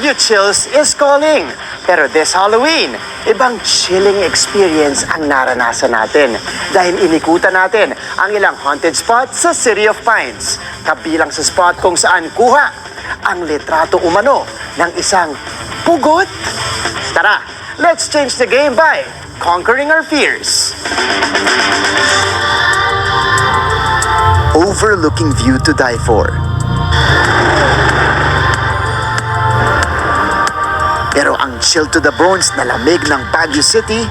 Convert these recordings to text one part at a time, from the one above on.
Baguio Chills is calling. Pero this Halloween, ibang chilling experience ang naranasan natin dahil inikutan natin ang ilang haunted spots sa City of Pines. Kabilang sa spot kung saan kuha ang litrato umano ng isang pugot. Tara, let's change the game by conquering our fears. Overlooking view to die for. Pero ang chill to the bones na lamig ng Baguio City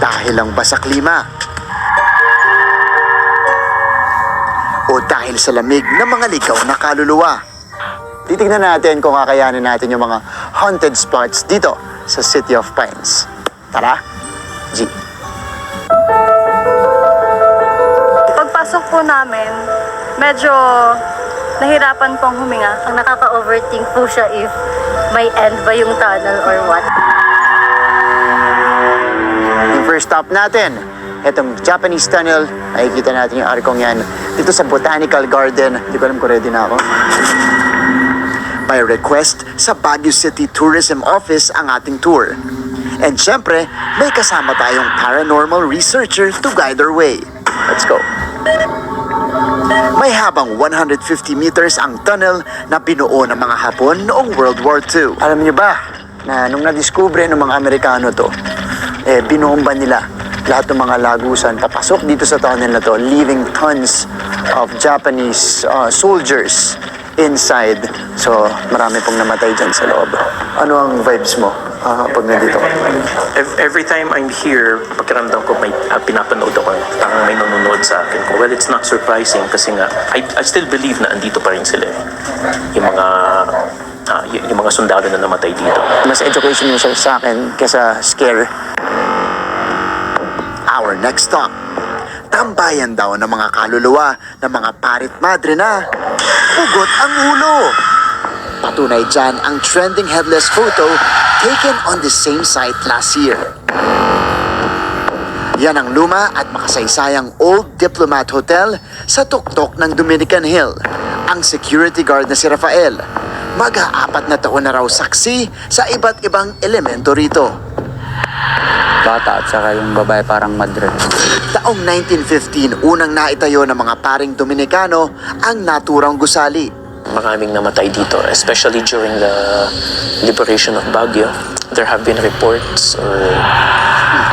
dahil lang ba sa klima? O dahil sa lamig ng mga ligaw na kaluluwa? Titignan natin kung kakayanin natin yung mga haunted spots dito sa City of Pines. Tara, G. Pagpasok po namin, medyo nahirapan pong huminga. Ang nakaka-overthink po siya if may end ba yung tunnel or what. Yung first stop natin, itong Japanese tunnel, nakikita natin yung arkong yan dito sa Botanical Garden. Hindi ko alam kung ready na ako. By request sa Baguio City Tourism Office ang ating tour. And syempre, may kasama tayong paranormal researcher to guide our way. Let's go. May habang 150 meters ang tunnel na binuo ng mga Hapon noong World War II. Alam niyo ba na nung nadiskubre ng mga Amerikano to, binomba nila lahat ng mga lagusan papasok dito sa tunnel na to, leaving tons of Japanese soldiers inside. So marami pong namatay dyan sa loob. Ano ang vibes mo pag nandito ka? Every time I'm here, pakiramdam ko may pinapanood ako, parang may nanonood sa akin. Well, it's not surprising kasi nga, I still believe na andito pa rin sila. Yung mga sundalo na namatay dito. Mas education siya sa akin kesa scare. Our next stop, tambayan daw ng mga kaluluwa ng mga parit madre na pugot ang ulo. Patunay dyan ang trending headless photo taken on the same site last year. Yan ang luma at makasaysayang Old Diplomat Hotel sa tuktok ng Dominican Hill. Ang security guard na si Rafael, mag-aapat na taon na raw saksi sa iba't ibang elemento rito. Bata at saka yung babae parang madre. Taong 1915, unang naitayo ng mga paring Dominikano ang naturang gusali. Maraming namatay dito, especially during the liberation of Baguio. There have been reports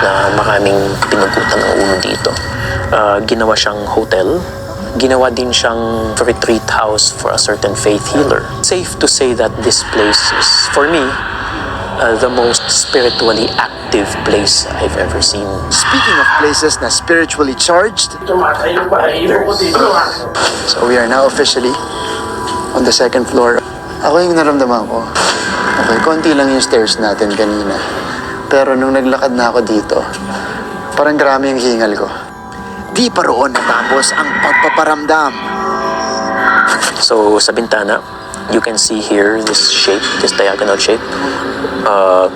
na maraming pinugutan ng ulo dito. Ginawa siyang hotel. Ginawa din siyang retreat house for a certain faith healer. Safe to say that this place is, for me, the most spiritually active place I've ever seen. Speaking of places na spiritually charged, so we are now officially on the second floor. Ako yung naramdaman ko. Okay, konti lang yung stairs natin kanina. Pero nung naglakad na ako dito, parang grabe yung hingal ko. Di pa roon natapos ang pagpaparamdam. So sa bintana, you can see here this shape, this diagonal shape.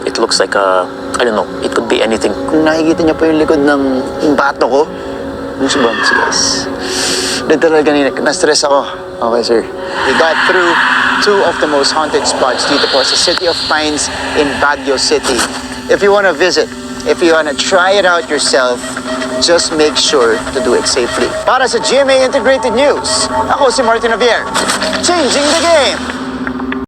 It looks like I don't know, it could be anything. Kung nakikita niya po yung likod ng bato ko, yung subams, guys. Literal kanina, na-stress ako. Okay, sir. We got through two of the most haunted spots dito po sa City of Pines in Baguio City. If you want to visit, if you want to try it out yourself, just make sure to do it safely. Para sa GMA Integrated News, ako si Martin Javier, changing the game!